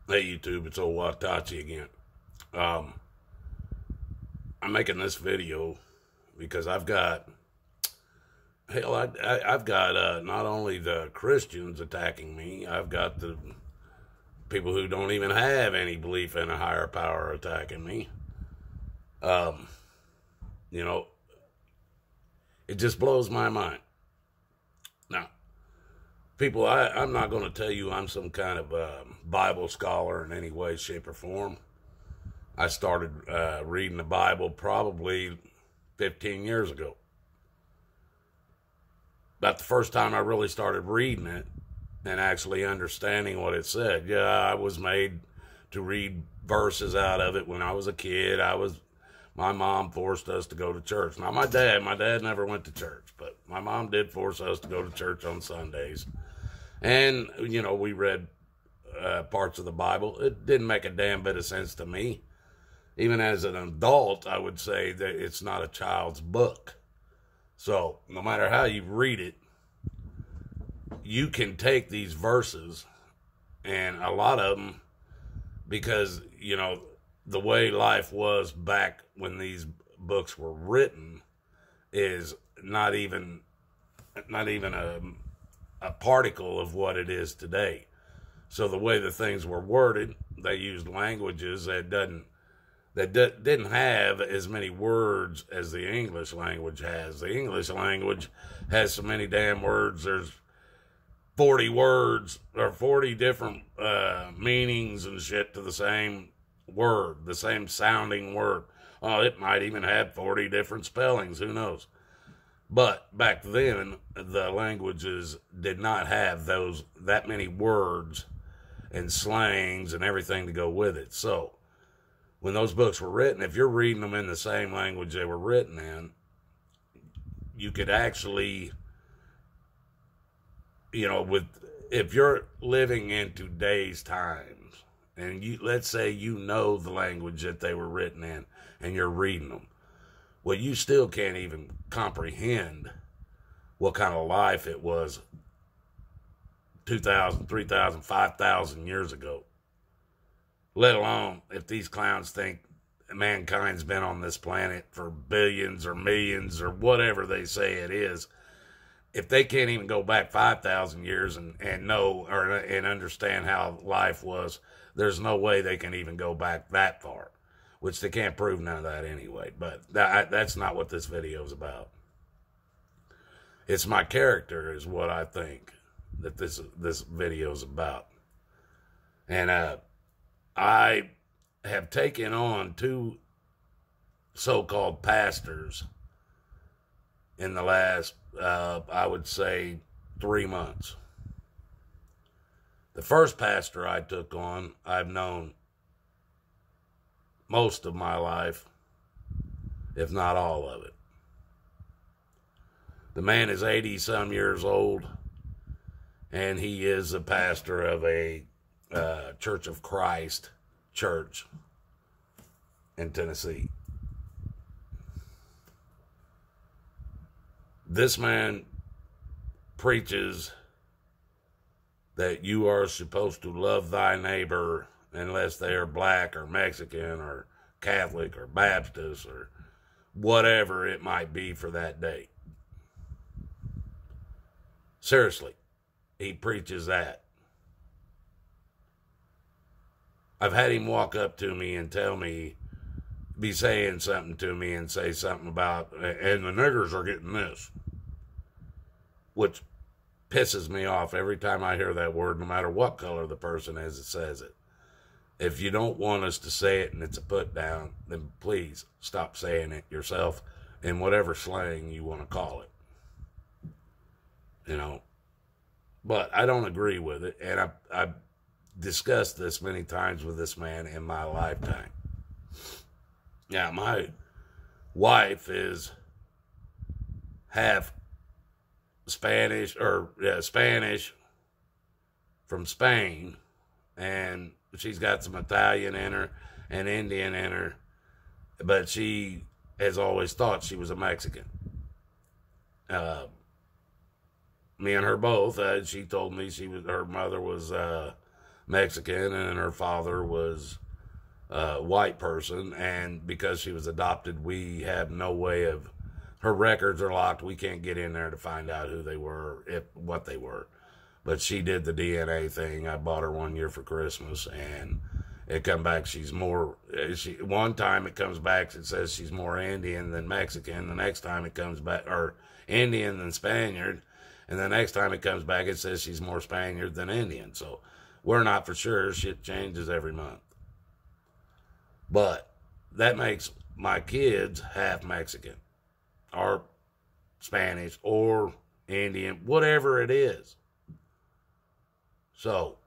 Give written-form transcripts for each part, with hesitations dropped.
Hey YouTube, it's old Watachi again. Um, I'm making this video because I've got, I've got not only the Christians attacking me, I've got the people who don't even have any belief in a higher power attacking me. Um, you know, it just blows my mind. Now, people, I'm not going to tell you I'm some kind of Bible scholar in any way, shape, or form. I started reading the Bible probably 15 years ago. About the first time I really started reading it and actually understanding what it said. Yeah, I was made to read verses out of it when I was a kid. My mom forced us to go to church. Now, my dad never went to church, but my mom did force us to go to church on Sundays. And, we read parts of the Bible. It didn't make a damn bit of sense to me. Even as an adult, I would say that it's not a child's book. So no matter how you read it, you can take these verses, and a lot of them, because, the way life was back when these books were written is not even a particle of what it is today. So the way the things were worded, they used languages that didn't have as many words as the English language has. The English language has so many damn words. There's 40 words or 40 different meanings and shit to the same word, the same sounding word. Oh, it might even have 40 different spellings. Who knows? But back then, the languages did not have that many words and slangs and everything to go with it. So when those books were written, if you're reading them in the same language they were written in, you could actually, if you're living in today's times, and let's say the language that they were written in, and you're reading them, well, you still can't even comprehend what kind of life it was 2,000, 3,000, 5,000 years ago. Let alone if these clowns think mankind's been on this planet for billions or millions or whatever they say it is. If they can't even go back 5,000 years and know and understand how life was, there's no way they can even go back that far, which they can't prove none of that anyway. But that's not what this video is about. It's my character is what I think that this video is about. And I have taken on two so-called pastors in the last, I would say, 3 months. The first pastor I took on, I've known most of my life, if not all of it. The man is 80-some years old, and he is a pastor of a Church of Christ church in Tennessee. This man preaches that you are supposed to love thy neighbor unless they are black or Mexican or Catholic or Baptist or whatever it might be for that day. Seriously, he preaches that. I've had him walk up to me and be saying something to me and say something about, and the niggers are getting this, which pisses me off every time I hear that word, no matter what color the person is that says it. If you don't want us to say it and it's a put down, then please stop saying it yourself in whatever slang you want to call it. But I don't agree with it, and I've discussed this many times with this man in my lifetime. Now, my wife is half Spanish from Spain, and she's got some Italian in her and Indian in her, but she has always thought she was a Mexican. Me and her both, she told me her mother was Mexican and her father was a white person. And because she was adopted, we have no way of, her records are locked. We can't get in there to find out who they were, what they were. But she did the DNA thing. I bought her one year for Christmas, and it come back, she's more, one time it comes back, it says she's more Indian than Mexican. The next time it comes back, or Indian than Spaniard. And the next time it comes back, it says she's more Spaniard than Indian. So we're not for sure. Shit changes every month. But that makes my kids half Mexican, or Spanish, or Indian, whatever it is. So,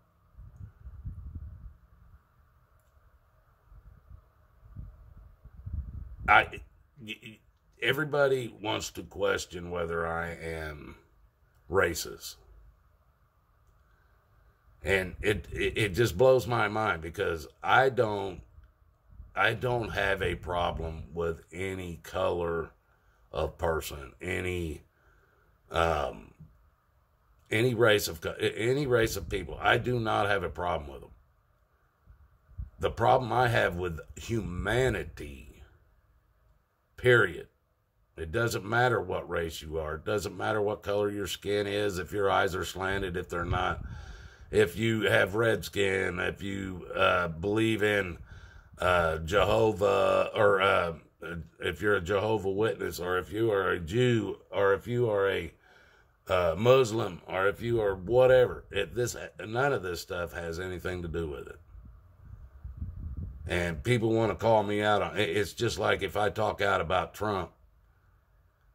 everybody wants to question whether I am racist. And it just blows my mind, because I don't have a problem with any color of person, any race of people. I do not have a problem with them. The problem I have with humanity, period. It doesn't matter what race you are. It doesn't matter what color your skin is, if your eyes are slanted, if they're not, if you have red skin, if you believe in Jehovah, or if you're a Jehovah Witness, or if you are a Jew, or if you are a Muslim, or if you are whatever. None of this stuff has anything to do with it. And people want to call me out on it. It's just like if I talk out about Trump,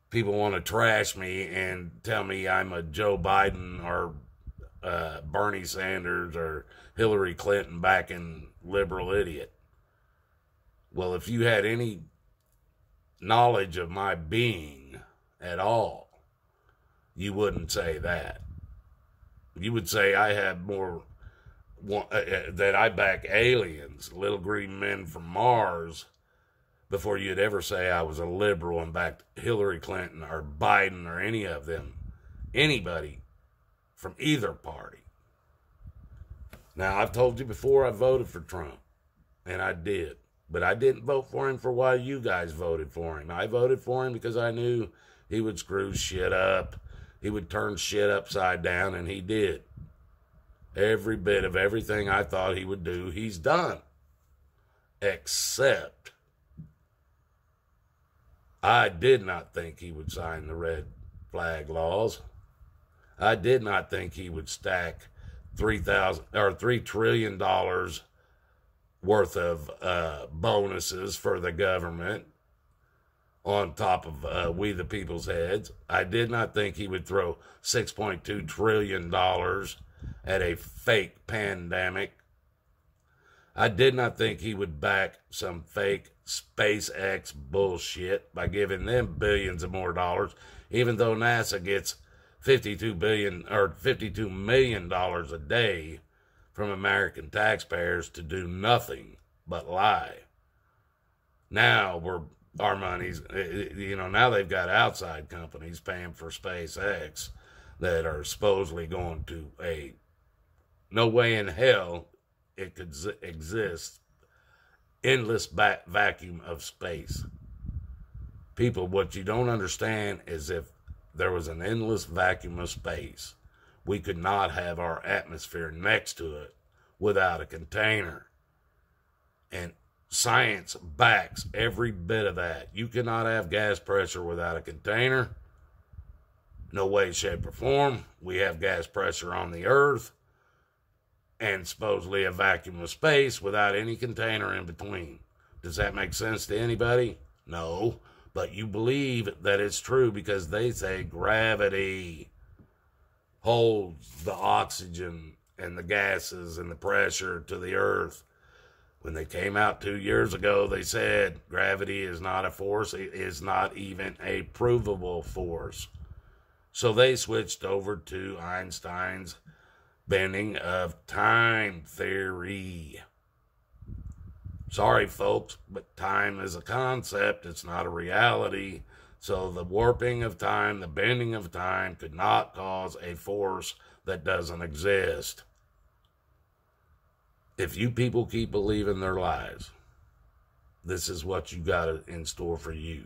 people want to trash me and tell me I'm a Joe Biden or Bernie Sanders or Hillary Clinton backing liberal idiot. Well, if you had any knowledge of my being at all, you wouldn't say that. You would say I have more, that I back aliens, little green men from Mars, before you'd ever say I was a liberal and backed Hillary Clinton or Biden or any of them, anybody from either party. Now, I've told you before, I voted for Trump, and I did. But I didn't vote for him for why you guys voted for him. I voted for him because I knew he would screw shit up. He would turn shit upside down, and he did. Every bit of everything I thought he would do, he's done. Except, I did not think he would sign the red flag laws. I did not think he would stack $3 trillion worth of bonuses for the government on top of we the people's heads. I did not think he would throw $6.2 trillion at a fake pandemic. I did not think he would back some fake SpaceX bullshit by giving them billions of more dollars, even though NASA gets $52 million a day from American taxpayers to do nothing but lie. Now our money's, now they've got outside companies paying for SpaceX that are supposedly going to no way in hell it could exist, endless vacuum of space. People, what you don't understand is if there was an endless vacuum of space, we could not have our atmosphere next to it without a container. And science backs every bit of that. You cannot have gas pressure without a container. No way, shape, or form. We have gas pressure on the earth and supposedly a vacuum of space without any container in between. Does that make sense to anybody? No. But you believe that it's true because they say gravity holds the oxygen and the gases and the pressure to the earth. When they came out 2 years ago, they said gravity is not a force. It is not even a provable force. So they switched over to Einstein's bending of time theory. Sorry, folks, but time is a concept. It's not a reality. So the warping of time, the bending of time could not cause a force that doesn't exist. If you people keep believing their lies, this is what you got in store for you.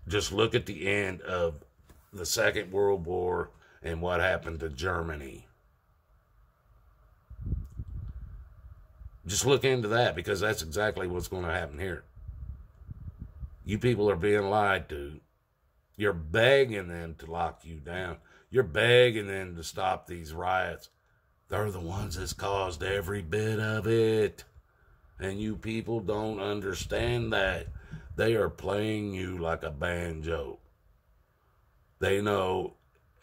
Just look at the end of the Second World War and what happened to Germany. Just look into that, because that's exactly what's going to happen here. You people are being lied to. You're begging them to lock you down. You're begging them to stop these riots. They're the ones that's caused every bit of it. And you people don't understand that. They are playing you like a banjo. They know,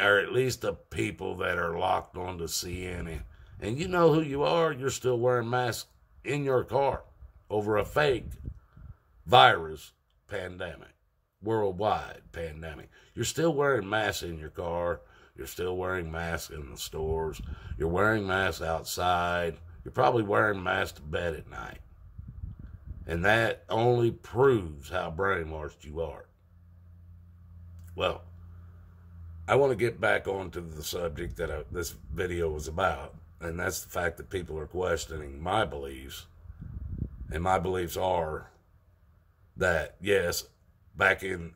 or at least the people that are locked onto CNN. And you know who you are. You're still wearing masks in your car over a fake virus pandemic, worldwide pandemic. You're still wearing masks in your car. You're still wearing masks in the stores. You're wearing masks outside. You're probably wearing masks to bed at night. And that only proves how brainwashed you are. Well, I want to get back onto the subject that this video was about, and that's the fact that people are questioning my beliefs. And my beliefs are that, yes, back in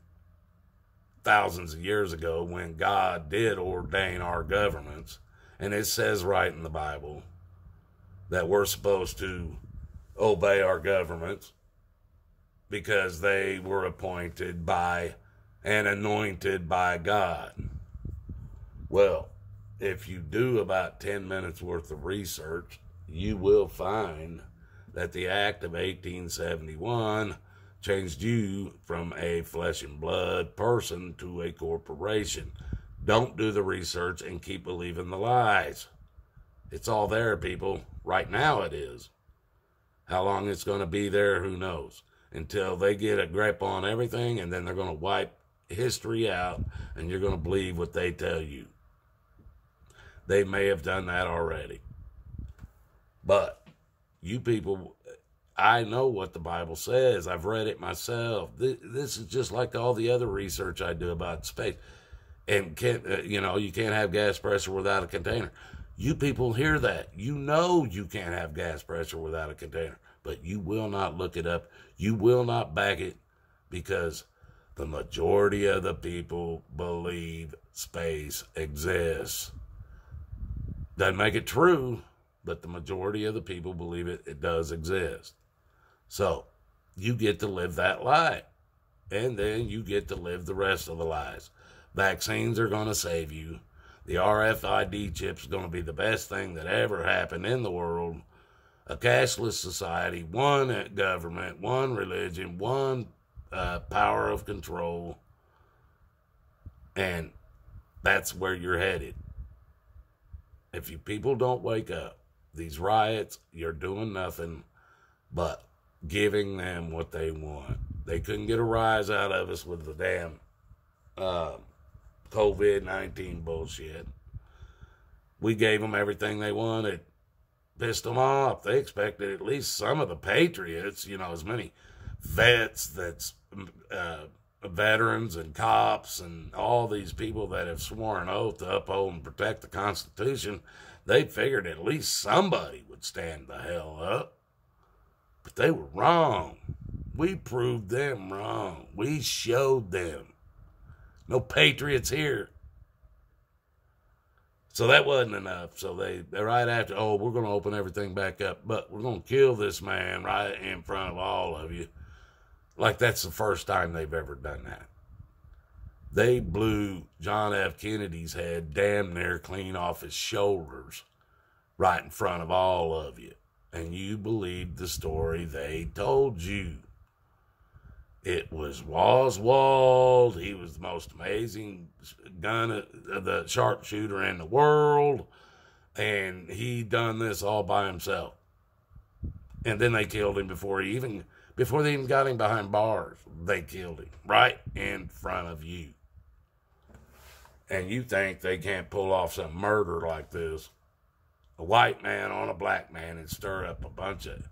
thousands of years ago, when God did ordain our governments, and it says right in the Bible that we're supposed to obey our governments because they were appointed by and anointed by God. Well, if you do about 10 minutes worth of research, you will find that the Act of 1871 changed you from a flesh and blood person to a corporation. Don't do the research and keep believing the lies. It's all there, people. Right now it is. How long it's going to be there, who knows? Until they get a grip on everything, and then they're going to wipe history out, and you're going to believe what they tell you. They may have done that already. But you people, I know what the Bible says. I've read it myself. This is just like all the other research I do about space. And you can't have gas pressure without a container. You people hear that. You know you can't have gas pressure without a container. But you will not look it up. You will not back it, because the majority of the people believe space exists. Doesn't make it true, but the majority of the people believe it does exist. So you get to live that lie, and then you get to live the rest of the lies. Vaccines are going to save you. The RFID chip's going to be the best thing that ever happened in the world. A cashless society, one government, one religion, one power of control. And that's where you're headed. If you people don't wake up, these riots, you're doing nothing but giving them what they want. They couldn't get a rise out of us with the damn COVID-19 bullshit. We gave them everything they wanted. Pissed them off. They expected at least some of the patriots, as many vets, veterans and cops and all these people that have sworn an oath to uphold and protect the Constitution. They figured at least somebody would stand the hell up. But they were wrong. We proved them wrong. We showed them. No patriots here. So that wasn't enough. So they right after, we're going to open everything back up, but we're going to kill this man right in front of all of you. Like that's the first time they've ever done that. They blew John F. Kennedy's head damn near clean off his shoulders right in front of all of you. And you believed the story they told you. It was Oswald. He was the most amazing the sharpshooter in the world. And he done this all by himself. And then they killed him before they even got him behind bars. They killed him right in front of you. And you think they can't pull off some murder like this? A white man on a black man, and stir up a bunch of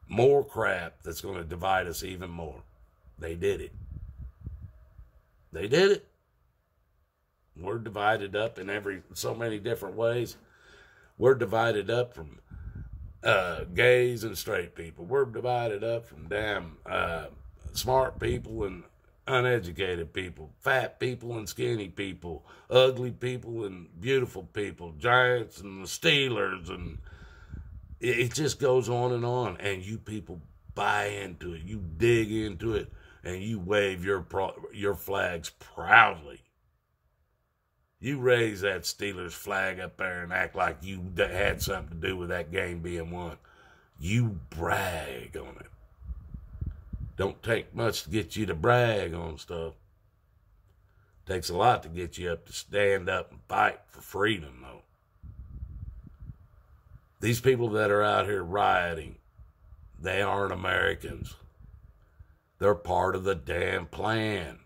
more crap that's going to divide us even more. They did it. They did it. We're divided up in so many different ways. We're divided up from gays and straight people. We're divided up from damn smart people and uneducated people, fat people and skinny people, ugly people and beautiful people, Giants and the Steelers, and it just goes on. And you people buy into it, you dig into it, and you wave your flags proudly. You raise that Steelers flag up there and act like you had something to do with that game being won. You brag on it. Don't take much to get you to brag on stuff. Takes a lot to get you up to stand up and fight for freedom, though. These people that are out here rioting, they aren't Americans. They're part of the damn plan.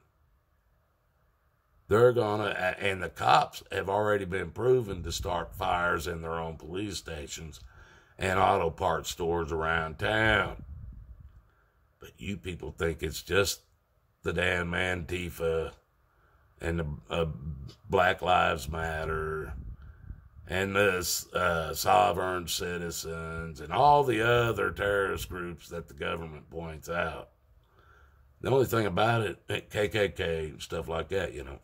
They're and the cops have already been proven to start fires in their own police stations and auto parts stores around town. But you people think it's just the damn Antifa and the Black Lives Matter and the sovereign citizens and all the other terrorist groups that the government points out. The only thing about it, KKK and stuff like that, you know,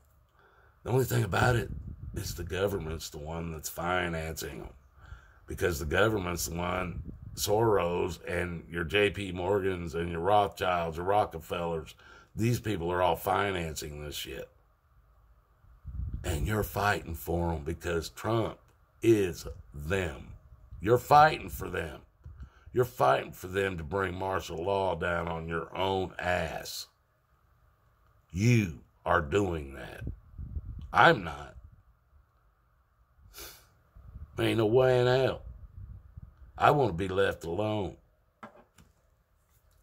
the only thing about it is the government's the one that's financing them. Because the government's the one, Soros and your J.P. Morgans and your Rothschilds, your Rockefellers, these people are all financing this shit. And you're fighting for them because Trump is them. You're fighting for them. You're fighting for them to bring martial law down on your own ass. You are doing that. I'm not. Ain't no way in hell. I want to be left alone.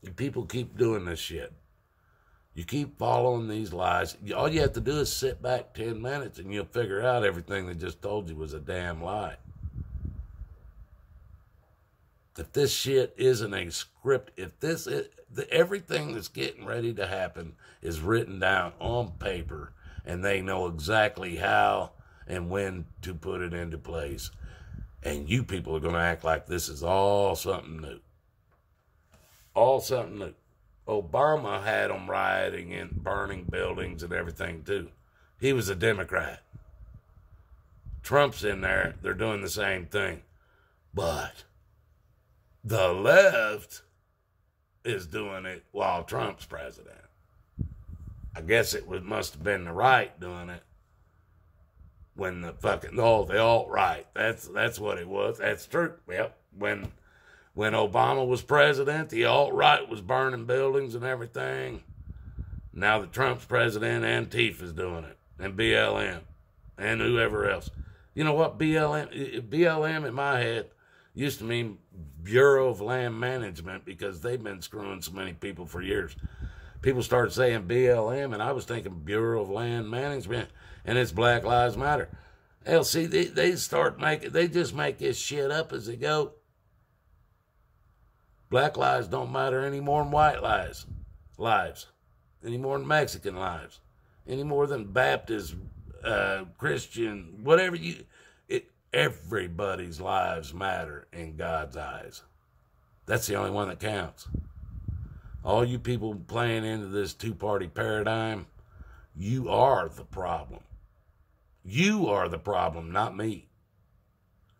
And people keep doing this shit. You keep following these lies. All you have to do is sit back 10 minutes and you'll figure out everything they just told you was a damn lie. If this shit isn't a script, everything that's getting ready to happen is written down on paper, and they know exactly how and when to put it into place. And you people are going to act like this is all something new. All something new. Obama had them rioting and burning buildings and everything too. He was a Democrat. Trump's in there. They're doing the same thing. But the left is doing it while Trump's president. I guess must have been the right doing it when the alt-right. That's what it was. That's true. Yep. When Obama was president, the alt-right was burning buildings and everything. Now that Trump's president, Antifa's doing it, and BLM, and whoever else. You know what? BLM in my head used to mean Bureau of Land Management because they've been screwing so many people for years. People started saying BLM, and I was thinking Bureau of Land Management, and it's Black Lives Matter. Hell, see, they just make this shit up as they go. Black lives don't matter any more than white lives, any more than Mexican lives, any more than Baptist, Christian, whatever everybody's lives matter in God's eyes. That's the only one that counts. All you people playing into this two-party paradigm, you are the problem. You are the problem, not me.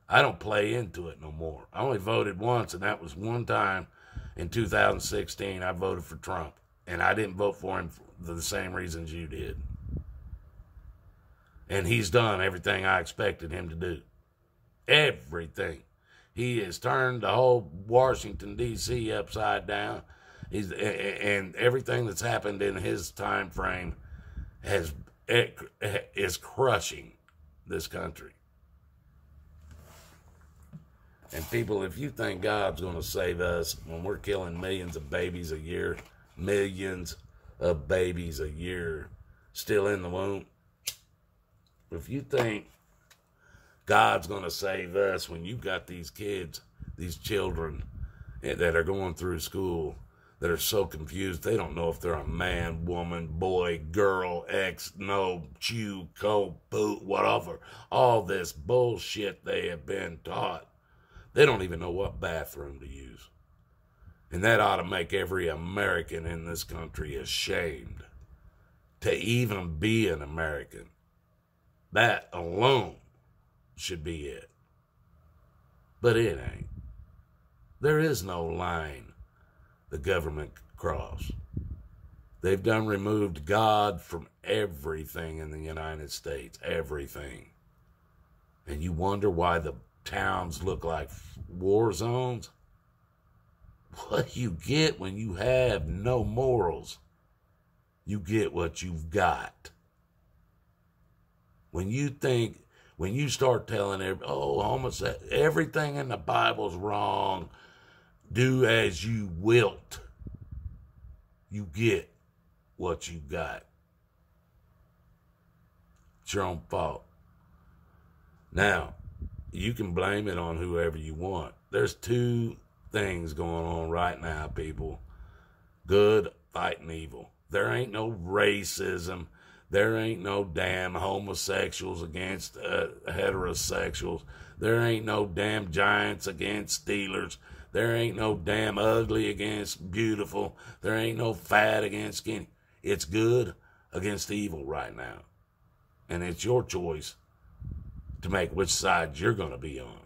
I don't play into it no more. I only voted once, and that was one time in 2016. I voted for Trump, and I didn't vote for him for the same reasons you did. And he's done everything I expected him to do. Everything. He has turned the whole Washington, D.C. upside down. And everything that's happened in his time frame is crushing this country. And people, if you think God's going to save us when we're killing millions of babies a year still in the womb, if you think God's going to save us when you've got these kids, these children that are going through school, that are so confused they don't know if they're a man, woman, boy, girl, ex, no, chew, co, boot, whatever. All this bullshit they have been taught. They don't even know what bathroom to use. And that ought to make every American in this country ashamed to even be an American. That alone should be it. But it ain't. There is no line the government could cross. They've done removed God from everything in the United States. Everything. And you wonder why the towns look like war zones? What you get when you have no morals, you get what you've got. When you start telling everything in the Bible's wrong, do as you wilt, you get what you got. It's your own fault. Now, you can blame it on whoever you want. There's two things going on right now, people. Good fighting evil. There ain't no racism. There ain't no damn homosexuals against heterosexuals. There ain't no damn giants against Steelers. There ain't no damn ugly against beautiful. There ain't no fat against skinny. It's good against evil right now. And it's your choice to make which side you're going to be on.